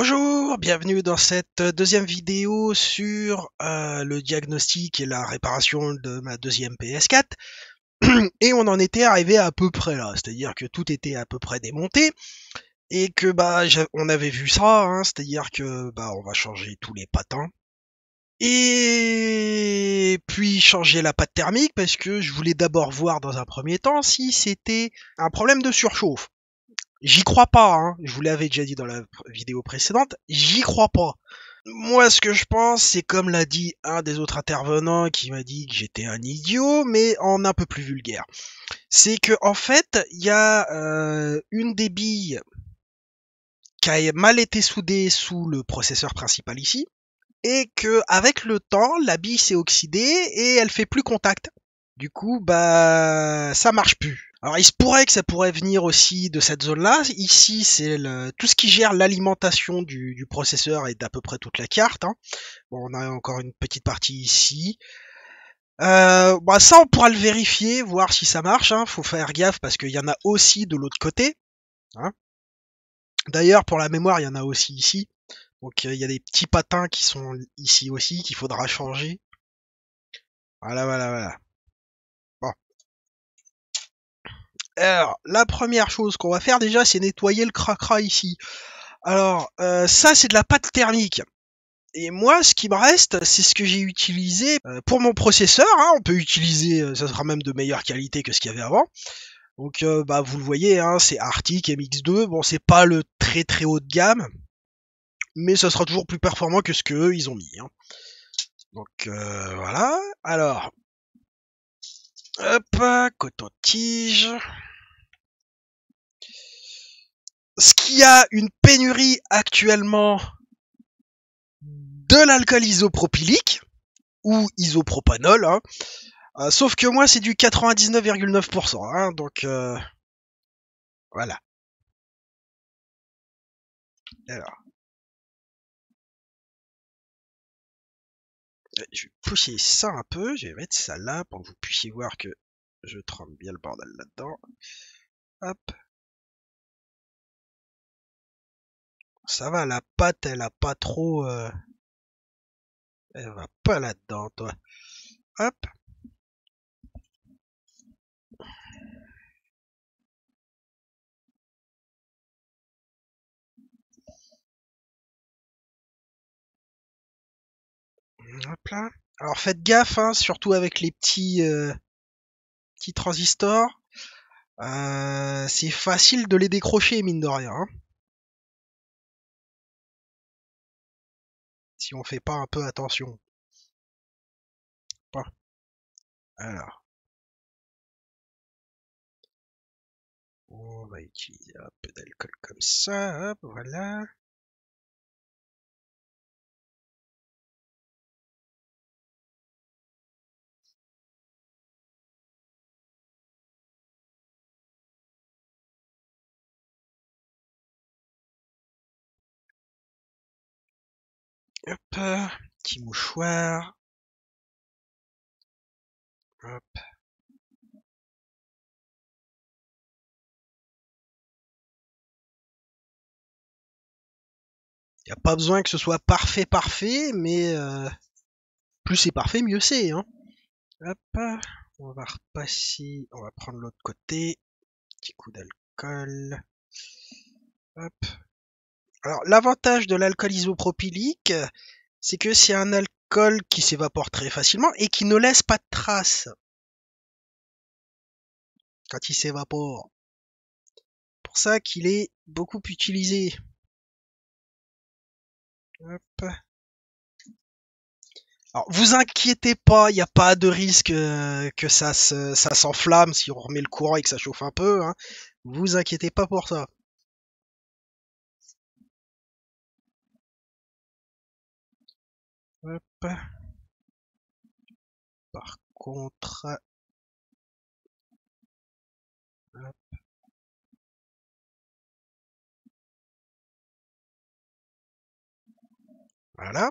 Bonjour, bienvenue dans cette deuxième vidéo sur le diagnostic et la réparation de ma deuxième PS4. Et on en était arrivé à peu près là, c'est-à-dire que tout était à peu près démonté et que on avait vu ça, hein, c'est-à-dire que on va changer tous les patins et puis changer la pâte thermique parce que je voulais d'abord voir dans un premier temps si c'était un problème de surchauffe. J'y crois pas, hein. Je vous l'avais déjà dit dans la vidéo précédente, j'y crois pas. Moi, ce que je pense, c'est comme l'a dit un des autres intervenants qui m'a dit que j'étais un idiot, mais en un peu plus vulgaire. C'est que en fait, il y a une des billes qui a mal été soudée sous le processeur principal ici, et que avec le temps, la bille s'est oxydée et elle fait plus contact. Du coup, ça marche plus. Alors, il se pourrait que ça pourrait venir aussi de cette zone-là. Ici, c'est tout ce qui gère l'alimentation du processeur et d'à peu près toute la carte, hein. Bon, on a encore une petite partie ici. Ça, on pourra le vérifier, voir si ça marche, hein. Faut faire gaffe parce qu'il y en a aussi de l'autre côté, hein. D'ailleurs, pour la mémoire, il y en a aussi ici. Donc, il y a des petits patins qui sont ici aussi, qu'il faudra changer. Voilà, voilà, voilà. Bon. Alors, la première chose qu'on va faire déjà, c'est nettoyer le cracra ici. Alors, ça, c'est de la pâte thermique. Et moi, ce qui me reste, c'est ce que j'ai utilisé pour mon processeur, hein. On peut utiliser, ça sera même de meilleure qualité que ce qu'il y avait avant. Donc, vous le voyez, hein, c'est Arctic MX2. Bon, c'est pas le très très haut de gamme, mais ça sera toujours plus performant que ce que eux ils ont mis, hein. Donc, voilà. Alors, hop, coton-tige. Ce qu'il y a une pénurie actuellement de l'alcool isopropylique ou isopropanol, hein. Sauf que moi c'est du 99,9%, hein, donc voilà. Alors, je vais pousser ça un peu, je vais mettre ça là pour que vous puissiez voir que je trempe bien le bordel là-dedans. Hop. Ça va, la pâte elle a pas trop... elle va pas là-dedans, toi. Hop. Hop là. Alors faites gaffe, hein, surtout avec les petits transistors. C'est facile de les décrocher, mine de rien, hein, si on fait pas un peu attention. Bon, alors, on va utiliser un peu d'alcool comme ça, hop, voilà. Hop, petit mouchoir. Hop. Y a pas besoin que ce soit parfait, parfait, mais plus c'est parfait, mieux c'est, hein. Hop, on va repasser, on va prendre l'autre côté. Petit coup d'alcool. Hop. Alors, l'avantage de l'alcool isopropylique, c'est que c'est un alcool qui s'évapore très facilement et qui ne laisse pas de traces quand il s'évapore. Pour ça qu'il est beaucoup utilisé. Hop. Alors, vous inquiétez pas, il n'y a pas de risque que ça s'enflamme si on remet le courant et que ça chauffe un peu, hein. Vous inquiétez pas pour ça. Hop. Par contre, hop, voilà.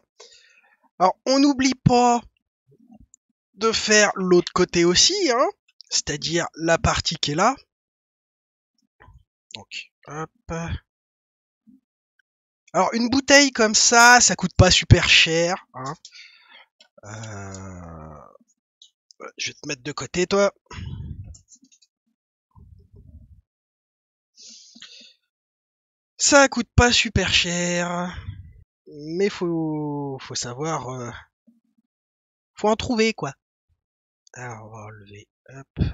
Alors, on n'oublie pas de faire l'autre côté aussi, hein, c'est-à-dire la partie qui est là. Donc, hop, Alors une bouteille comme ça coûte pas super cher, hein. Je vais te mettre de côté, toi. Ça coûte pas super cher, mais faut savoir, faut en trouver quoi. Alors on va enlever, hop.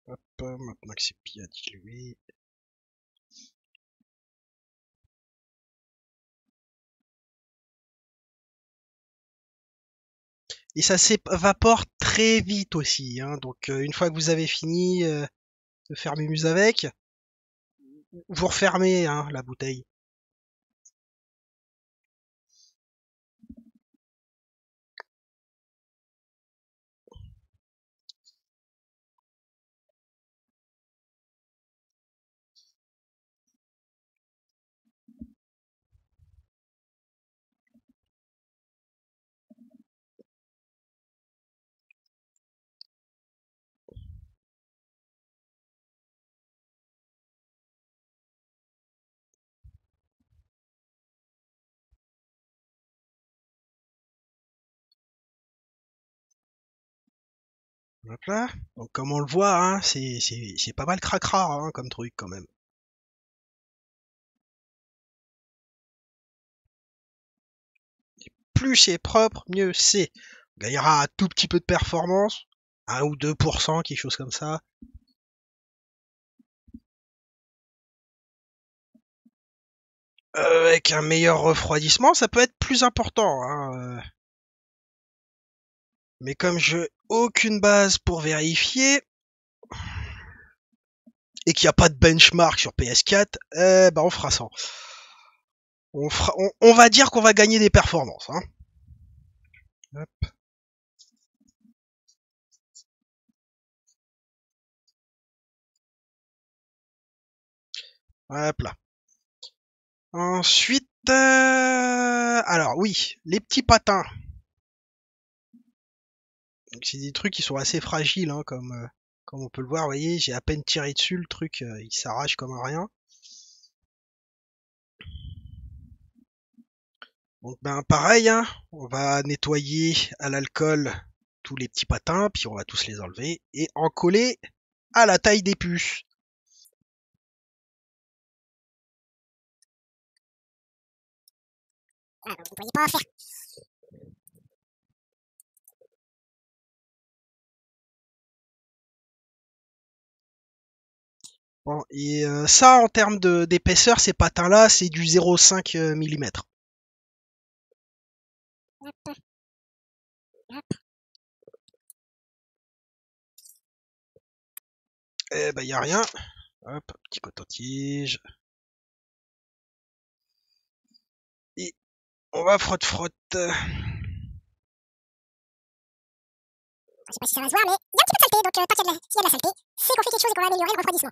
Hop, maintenant que c'est bien dilué. Et ça s'évapore très vite aussi, hein. Donc une fois que vous avez fini de faire mumuse avec, vous refermez hein, la bouteille. Hop là. Donc comme on le voit, hein, c'est pas mal cracra hein, comme truc quand même. Plus c'est propre, mieux c'est. On gagnera un tout petit peu de performance, 1 ou 2%, quelque chose comme ça. Avec un meilleur refroidissement, ça peut être plus important. Hein. Mais comme je aucune base pour vérifier et qu'il n'y a pas de benchmark sur PS4, bah on fera ça. On va dire qu'on va gagner des performances. Hein. Hop. Hop là. Ensuite, alors oui, les petits patins. C'est des trucs qui sont assez fragiles, hein, comme on peut le voir. Vous voyez, j'ai à peine tiré dessus, le truc, il s'arrache comme un rien. Donc ben pareil, hein, on va nettoyer à l'alcool tous les petits patins, puis on va tous les enlever et en coller à la taille des puces. Ah, vous ne pourriez pas en faire. Bon, et ça, en termes d'épaisseur, ces patins-là, c'est du 0,5 mm. Hop, hop. Eh ben, y a rien. Hop, petit coton-tige. Et on va frotte-frotte. Je sais pas si ça va se voir, mais il y a un petit peu de saleté, donc tant qu'il y a de la saleté, c'est qu'on fait quelque chose et qu'on va améliorer le refroidissement.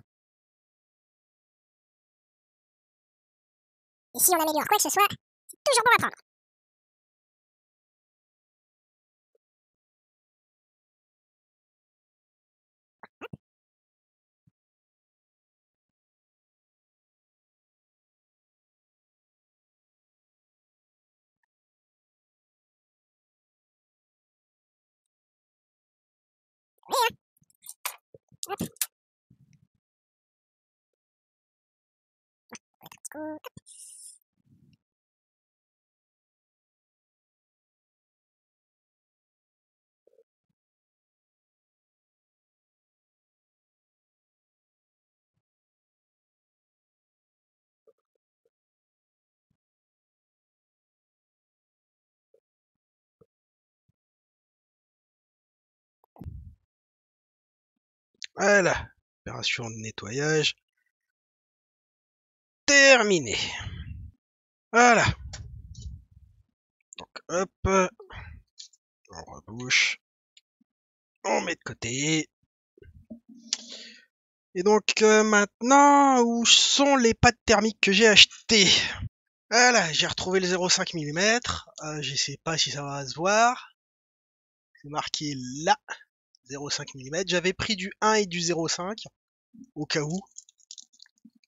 Et si on améliore quoi que ce soit, c'est toujours bon à prendre. Oui, hein. Hop. Let's go. Hop. Voilà. Opération de nettoyage. Terminée. Voilà. Donc, hop. On rebouche. On met de côté. Et donc, maintenant, où sont les pâtes thermiques que j'ai achetées? Voilà, j'ai retrouvé le 0,5 mm. Je sais pas si ça va se voir. C'est marqué là. 0,5 mm. J'avais pris du 1 et du 0,5 au cas où.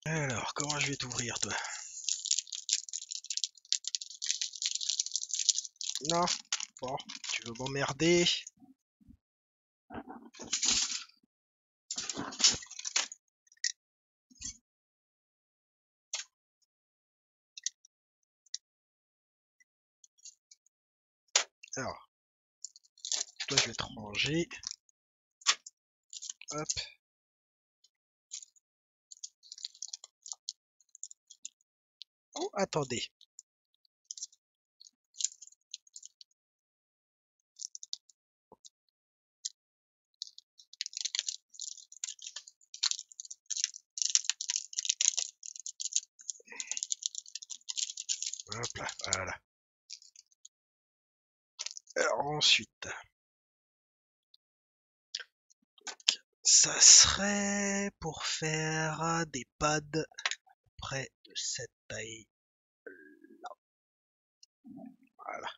Alors, comment je vais t'ouvrir, toi? Non, bon, tu veux m'emmerder? Alors, toi, je vais te ranger. Hop. Oh, attendez. Hop là, voilà. Alors ensuite, ça serait pour faire des pads près de cette taille. Voilà.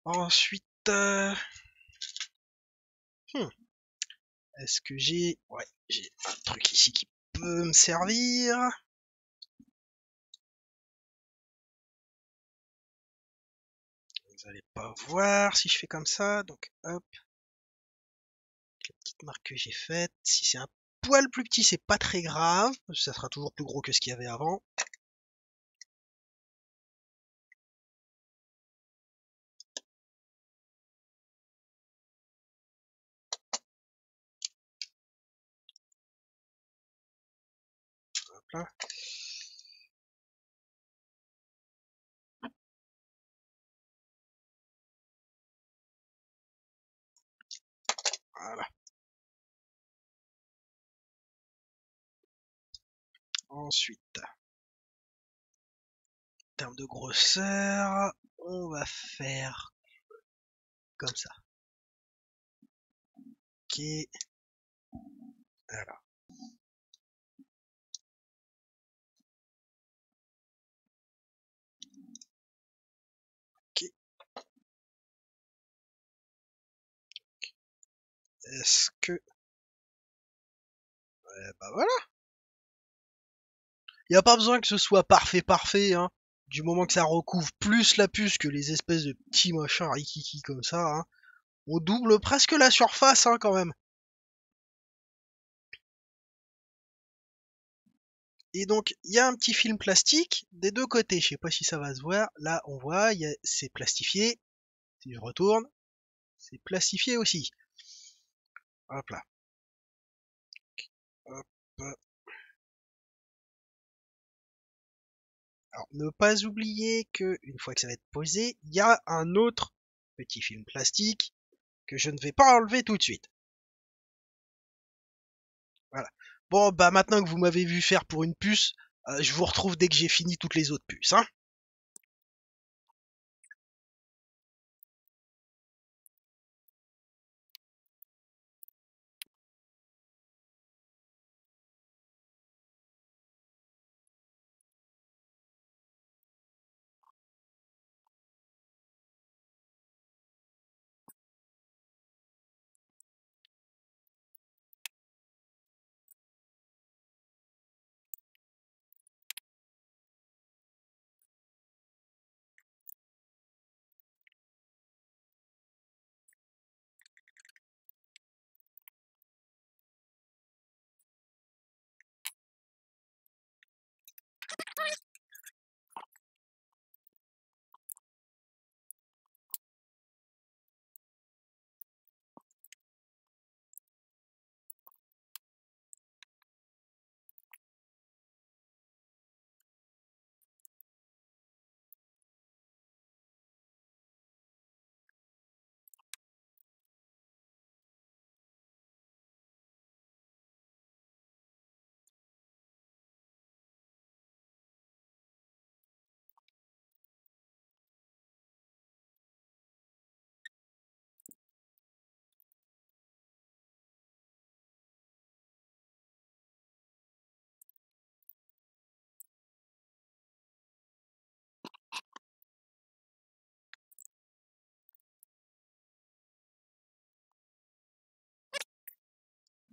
Ensuite, est-ce que j'ai... Ouais, j'ai un truc ici qui peut me servir. Vous allez pas voir si je fais comme ça, donc hop. La petite marque que j'ai faite. Si c'est un poil plus petit, c'est pas très grave. Ça sera toujours plus gros que ce qu'il y avait avant. Hop là. Voilà. Ensuite, en termes de grosseur, on va faire comme ça. Ok. Alors. Ok. Est-ce que... bah voilà. Il n'y a pas besoin que ce soit parfait, hein. Du moment que ça recouvre plus la puce que les espèces de petits machins rikiki comme ça, hein. On double presque la surface, hein, quand même. Et donc, il y a un petit film plastique des deux côtés. Je sais pas si ça va se voir. Là, on voit, c'est plastifié. Si je retourne, c'est plastifié aussi. Hop là. Hop. Alors, ne pas oublier que une fois que ça va être posé, il y a un autre petit film plastique que je ne vais pas enlever tout de suite. Voilà. Bon, bah maintenant que vous m'avez vu faire pour une puce, je vous retrouve dès que j'ai fini toutes les autres puces, hein.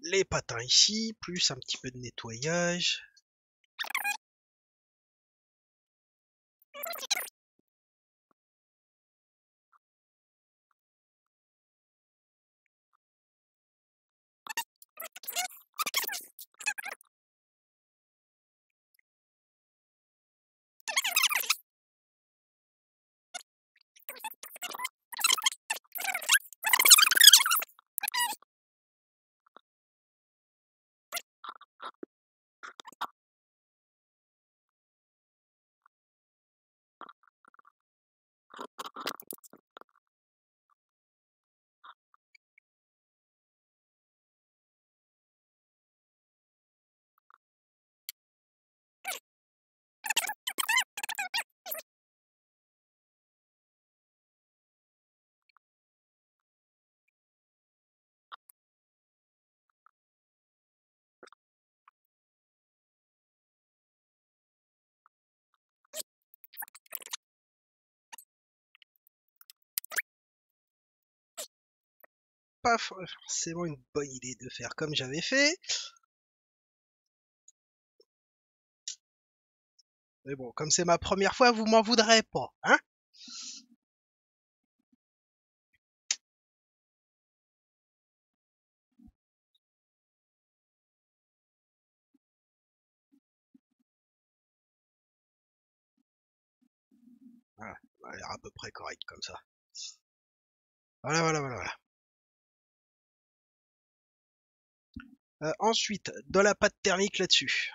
les patins ici, plus un petit peu de nettoyage. Pas forcément une bonne idée de faire comme j'avais fait. Mais bon, comme c'est ma première fois, vous m'en voudrez pas, hein? Voilà, ça a l'air à peu près correct comme ça. Voilà, voilà, voilà, voilà. Ensuite, dans la pâte thermique là-dessus.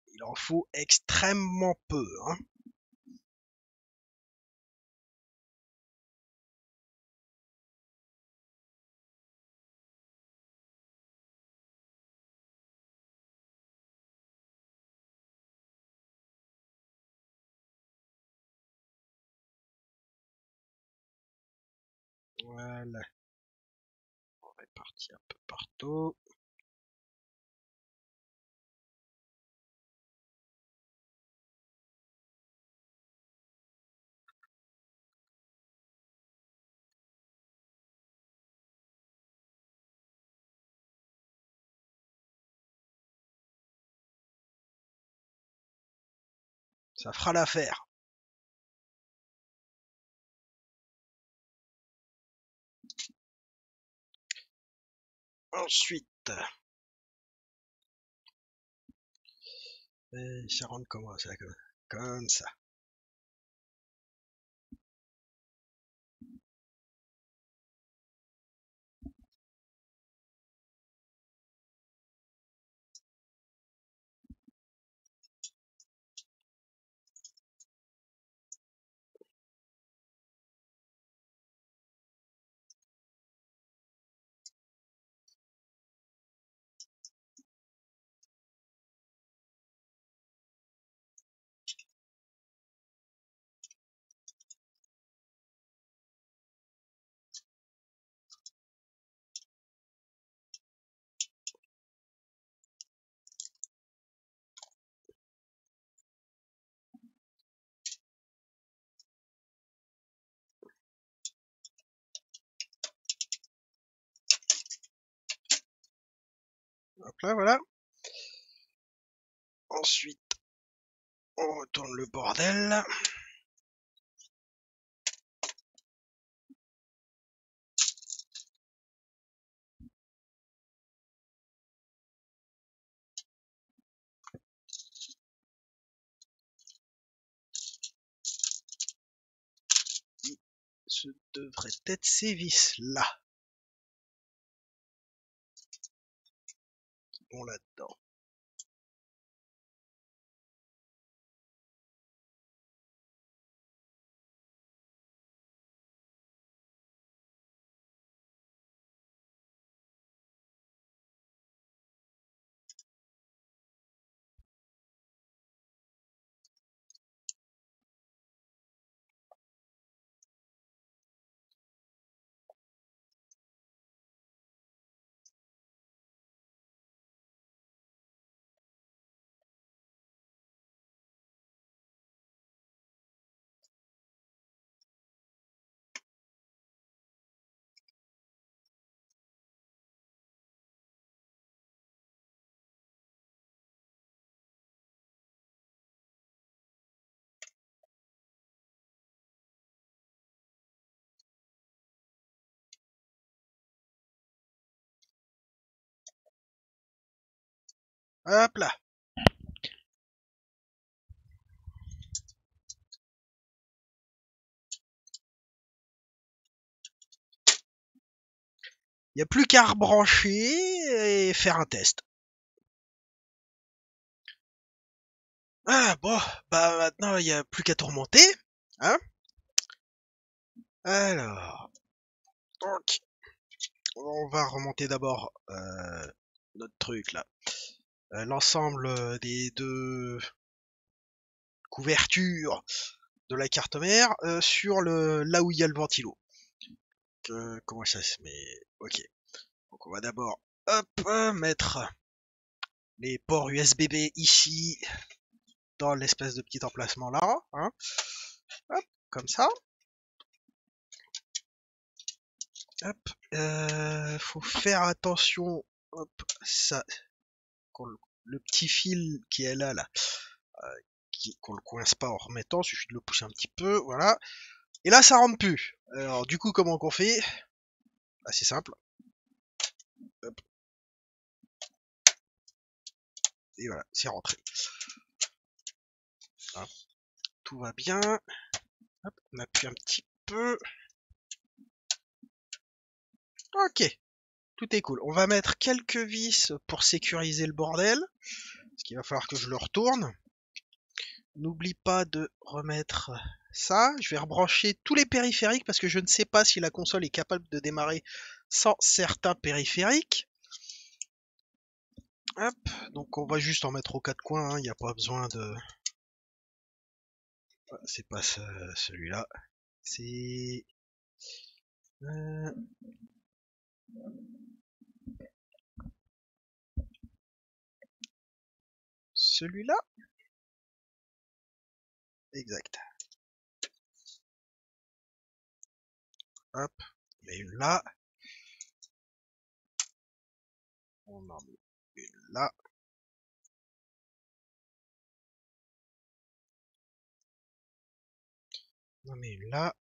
Il en faut extrêmement peu, hein. Voilà. On répartit un peu partout. Ça fera l'affaire. Ensuite, ça rentre comment ça? Comme ça. Hop là, voilà. Ensuite, on retourne le bordel. Ce devrait être ces vis là qui vont là-dedans. Hop là. Il n'y a plus qu'à rebrancher et faire un test. Ah bon, bah maintenant il n'y a plus qu'à tout remonter. Hein. Alors, donc, on va remonter d'abord notre truc là. L'ensemble des deux couvertures de la carte mère sur le là où il y a le ventilo. Comment ça se met? Ok. Donc on va d'abord hop mettre les ports USB-B ici dans l'espèce de petit emplacement là, hein. Hop, comme ça. Hop, faut faire attention. Hop, ça, le petit fil qui est là, qu'on le coince pas en remettant, il suffit de le pousser un petit peu, voilà. Et là, ça rentre plus. Alors, du coup, comment qu'on fait? Assez simple. Hop. Et voilà, c'est rentré. Hop. Tout va bien. Hop, on appuie un petit peu. Ok, tout est cool. On va mettre quelques vis pour sécuriser le bordel. Parce qu'il va falloir que je le retourne. N'oublie pas de remettre ça. Je vais rebrancher tous les périphériques parce que je ne sais pas si la console est capable de démarrer sans certains périphériques. Hop, donc on va juste en mettre aux quatre coins, il n'y a pas besoin de... C'est pas celui-là, c'est... Euh... Celui-là. Exact. Hop, on met une là. On en met une là. On en met une là.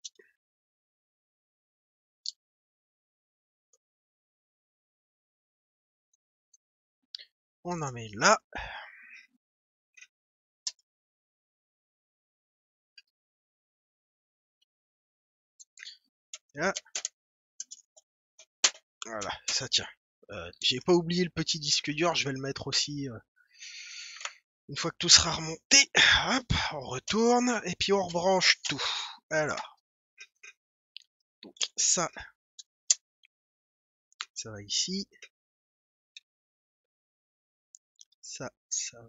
On en met une là. Là. Voilà, ça tient. J'ai pas oublié le petit disque dur, je vais le mettre aussi une fois que tout sera remonté. Hop, on retourne et puis on rebranche tout. Alors, donc ça va ici. Ça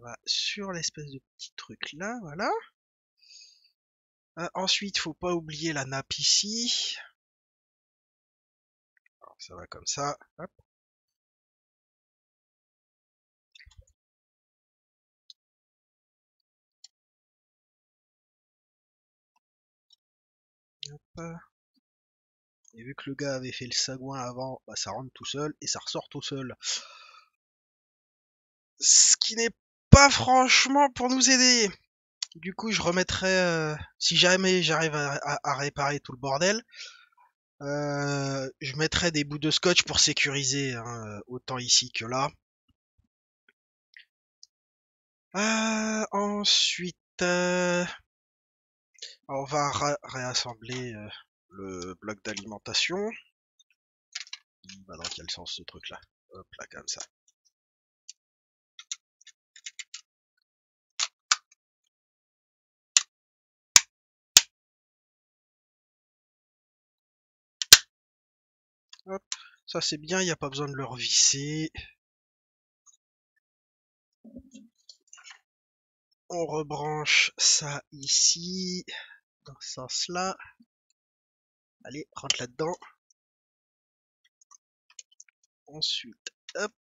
va sur l'espèce de petit truc là, voilà. Ensuite, faut pas oublier la nappe ici. Alors, ça va comme ça. Hop. Hop. Et vu que le gars avait fait le sagouin avant, bah, ça rentre tout seul et ça ressort tout seul. Ce qui n'est pas franchement pour nous aider. Du coup, je remettrai, si jamais j'arrive à réparer tout le bordel, je mettrai des bouts de scotch pour sécuriser, hein, autant ici que là. Ensuite, on va réassembler le bloc d'alimentation. Il va dans quel sens ce truc là? Hop là, comme ça. Hop, ça c'est bien, il n'y a pas besoin de le revisser. On rebranche ça ici, dans ce sens-là. Allez, rentre là-dedans. Ensuite, hop.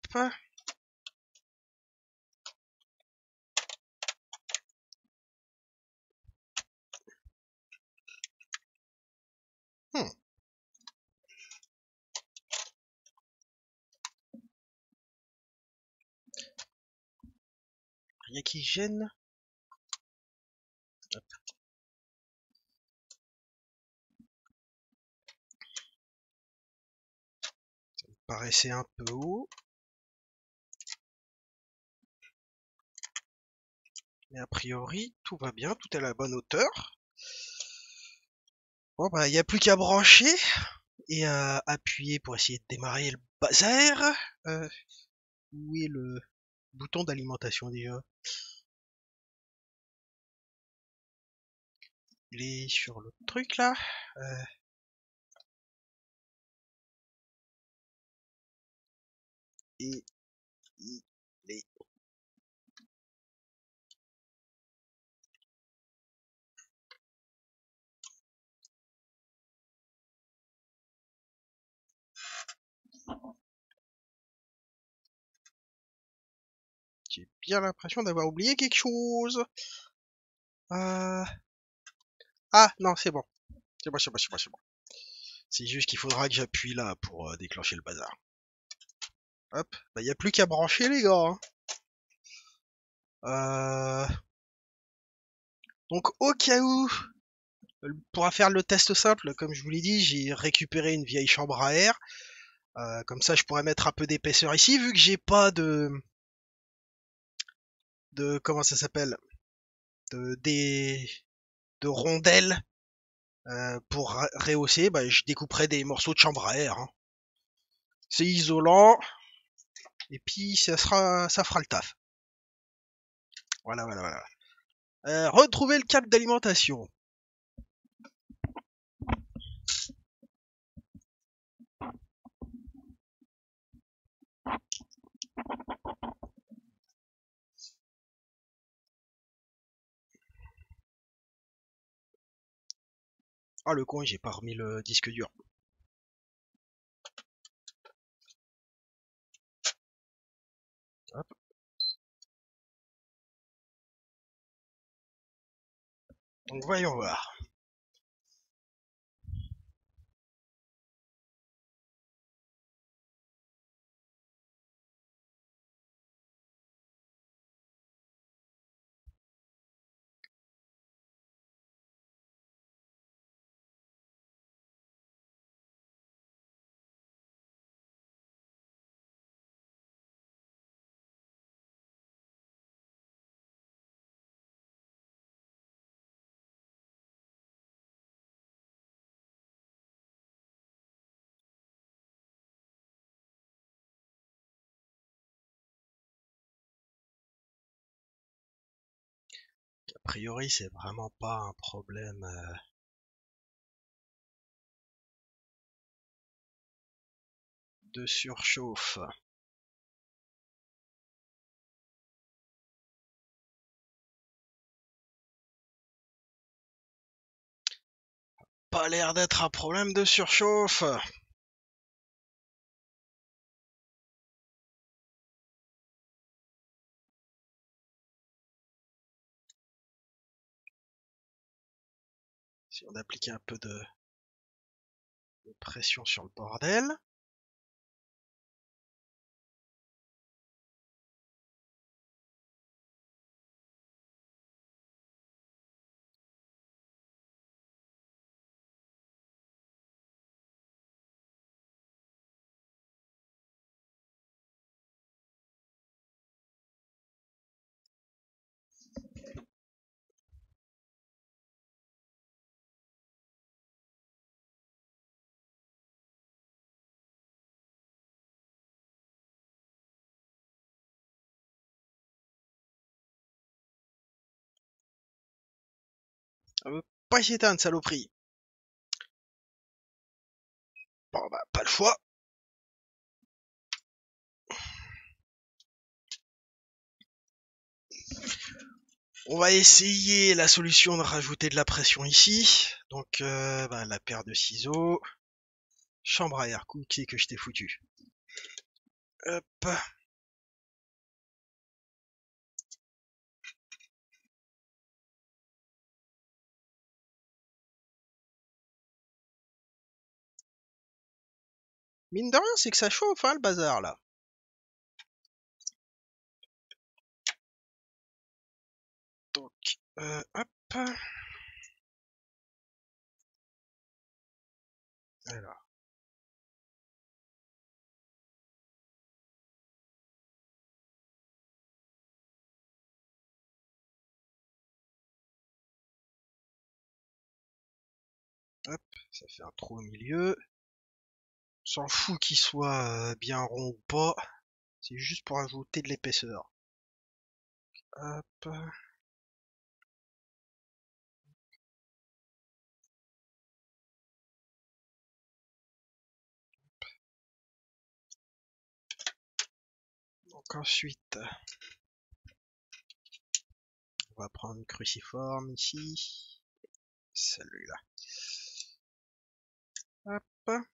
Hmm. Rien qui gêne. Hop. Ça me paraissait un peu haut. Mais a priori, tout va bien, tout est à la bonne hauteur. Bon bah, il n'y a plus qu'à brancher et à appuyer pour essayer de démarrer le bazar. Où est le bouton d'alimentation déjà? Il est sur le truc là. Et il est... J'ai bien l'impression d'avoir oublié quelque chose. Ah non, c'est bon. C'est bon, c'est bon, c'est bon, c'est bon. C'est juste qu'il faudra que j'appuie là pour déclencher le bazar. Hop, bah y a plus qu'à brancher les gars. Hein. Donc au cas où, pour faire le test simple, comme je vous l'ai dit, j'ai récupéré une vieille chambre à air. Comme ça, je pourrais mettre un peu d'épaisseur ici, vu que j'ai pas de comment ça s'appelle, de rondelles pour rehausser. Bah, je découperai des morceaux de chambre à air. Hein. C'est isolant, et puis ça fera le taf. Voilà, voilà, voilà. Retrouver le câble d'alimentation. Ah le con, j'ai pas remis le disque dur. Hop. Donc voyons voir. A priori, c'est vraiment pas un problème de surchauffe. Pas l'air d'être un problème de surchauffe. Si on appliquait un peu de pression sur le bordel. Pas s'éteindre, saloperie. Bon bah, pas le choix. On va essayer la solution de rajouter de la pression ici. Donc, bah, la paire de ciseaux. Chambre à air, cookie que je t'ai foutu. Hop. Mine de rien, c'est que ça chauffe, hein, le bazar, là. Donc, hop. Alors. Hop, ça fait un trou au milieu. On s'en fout qu'il soit bien rond ou pas. C'est juste pour ajouter de l'épaisseur. Hop. Donc ensuite, on va prendre une cruciforme ici. Celui-là. Hop. Hop.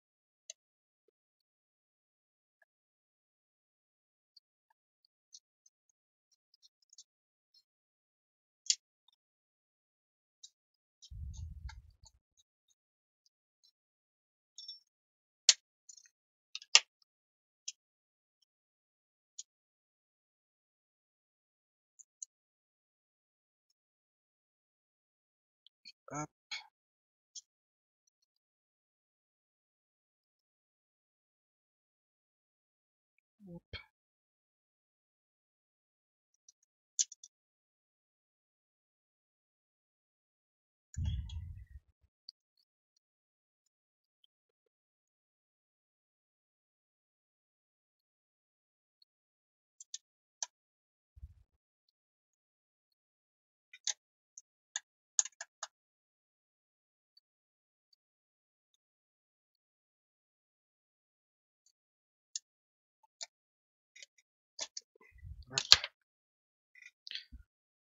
Hop.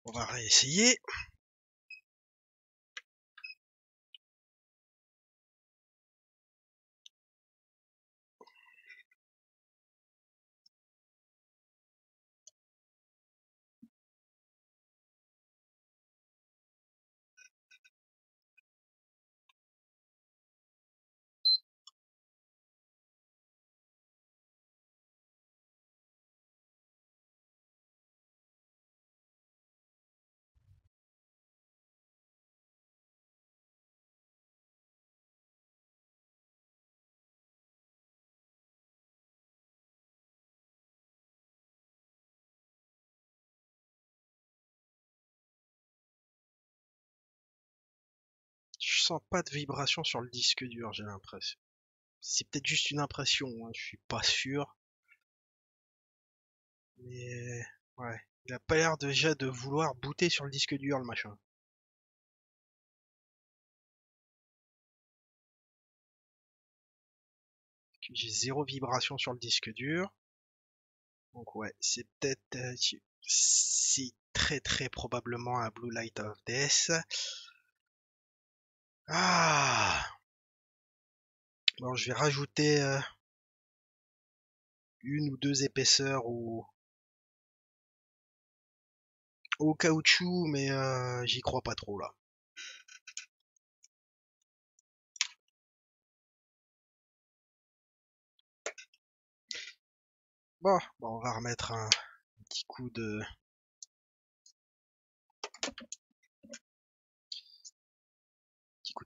On va réessayer. Je sens pas de vibration sur le disque dur, j'ai l'impression. C'est peut-être juste une impression, hein, je suis pas sûr. Mais ouais, il a pas l'air déjà de vouloir booter sur le disque dur, le machin. J'ai zéro vibration sur le disque dur. Donc ouais, c'est peut-être... c'est très très probablement un Blue Light of Death. Ah, bon, je vais rajouter une ou deux épaisseurs au caoutchouc, mais j'y crois pas trop là. Bon, on va remettre un petit coup de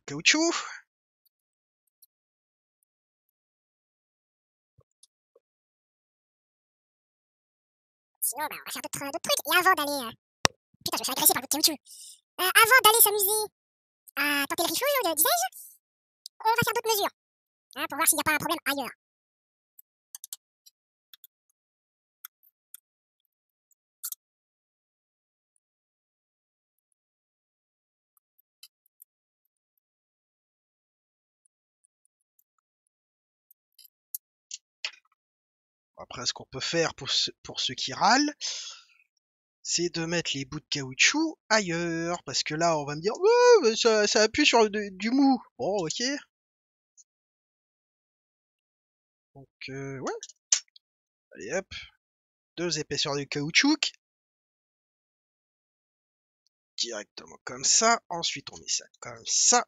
caoutchouc. Sinon, bah, on va faire d'autres trucs. Et avant d'aller... Putain, je me suis agressé par le bout de caoutchouc. Avant d'aller s'amuser à tenter le refill, disais-je, on va faire d'autres mesures. Hein, pour voir s'il n'y a pas un problème ailleurs. Après, ce qu'on peut faire pour ceux qui râlent, c'est de mettre les bouts de caoutchouc ailleurs. Parce que là, on va me dire, ouais, ça appuie sur du mou. Bon, ok. Donc, ouais. Allez, hop. Deux épaisseurs de caoutchouc. Directement comme ça. Ensuite, on met ça comme ça.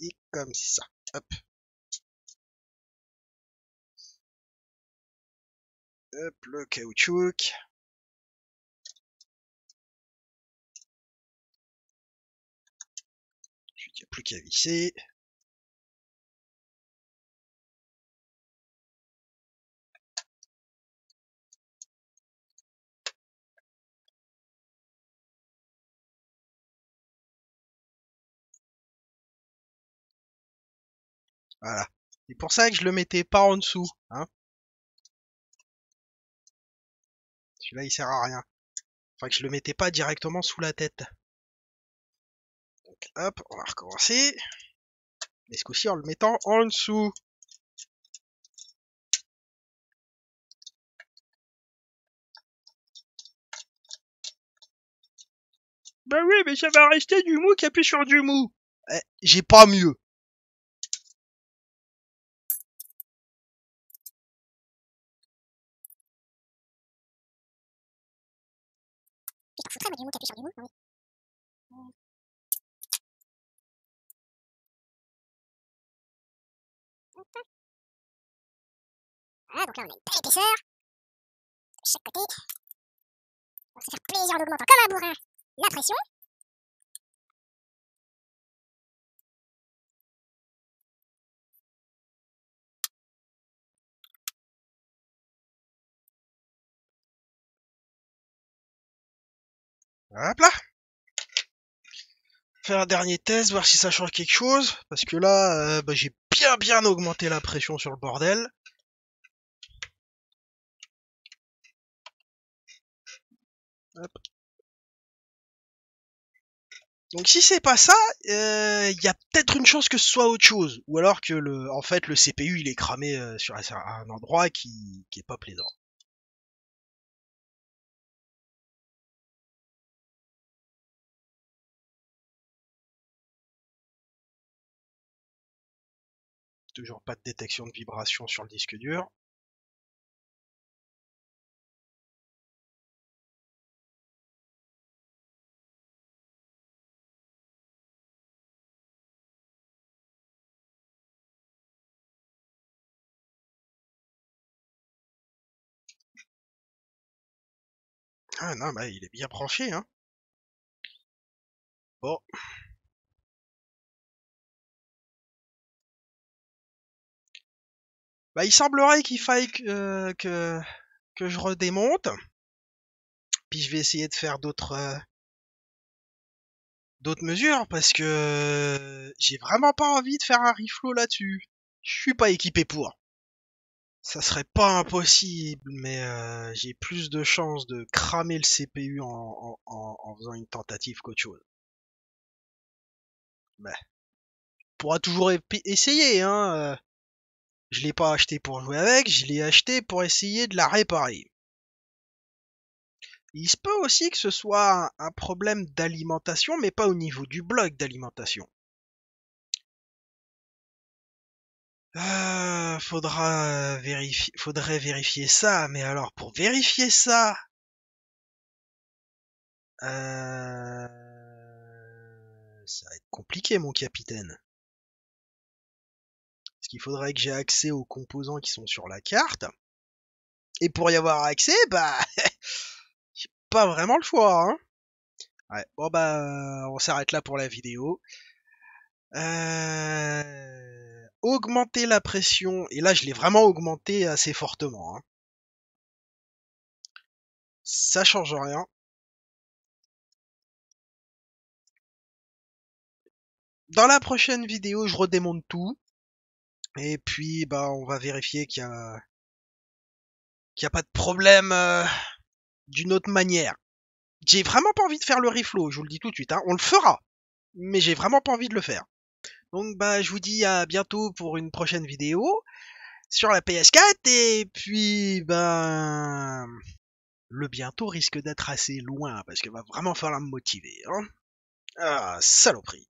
Et comme ça. Hop. Hop, le caoutchouc. Ensuite, il n'y a plus qu'à visser. Voilà. C'est pour ça que je le mettais pas en dessous, hein. Celui-là, il sert à rien. Enfin, que je le mettais pas directement sous la tête. Donc, hop, on va recommencer. Mais ce coup-ci, en le mettant en dessous. Bah oui, mais ça va rester du mou qui appuie sur du mou. J'ai pas mieux. Tu t'en foutrais, moi, du mot qui appuie sur du mot, oui. Voilà, donc là, on a une belle épaisseur. De chaque côté. On va se faire plaisir en augmentant comme un bourrin la pression. Hop là. Faire un dernier test, voir si ça change quelque chose. Parce que là, bah, j'ai bien augmenté la pression sur le bordel. Hop. Donc si c'est pas ça, y a peut-être une chance que ce soit autre chose. Ou alors que en fait, le CPU il est cramé sur un endroit qui est pas plaisant. Toujours pas de détection de vibration sur le disque dur. Ah non, bah il est bien branché, hein. Bon. Bah il semblerait qu'il faille que je redémonte. Puis je vais essayer de faire d'autres mesures parce que j'ai vraiment pas envie de faire un reflow là-dessus. Je suis pas équipé pour. Ça serait pas impossible, mais j'ai plus de chances de cramer le CPU en faisant une tentative qu'autre chose. Mais on pourra toujours essayer, hein. Je l'ai pas acheté pour jouer avec, je l'ai acheté pour essayer de la réparer. Il se peut aussi que ce soit un problème d'alimentation, mais pas au niveau du bloc d'alimentation. Faudrait vérifier ça, mais alors pour vérifier ça, ça va être compliqué, mon capitaine. Parce qu'il faudrait que j'ai accès aux composants qui sont sur la carte. Et pour y avoir accès, bah, j'ai pas vraiment le choix, hein. Ouais, bon bah, on s'arrête là pour la vidéo. Augmenter la pression, et là je l'ai vraiment augmenté assez fortement, hein. Ça change rien. Dans la prochaine vidéo, je redémonte tout. Et puis, bah, on va vérifier qu'il y a pas de problème d'une autre manière. J'ai vraiment pas envie de faire le reflow, je vous le dis tout de suite, hein. On le fera, mais j'ai vraiment pas envie de le faire. Donc, bah, je vous dis à bientôt pour une prochaine vidéo sur la PS4. Et puis, ben, le bientôt risque d'être assez loin parce qu'il va vraiment falloir me motiver, hein. Ah, saloperie.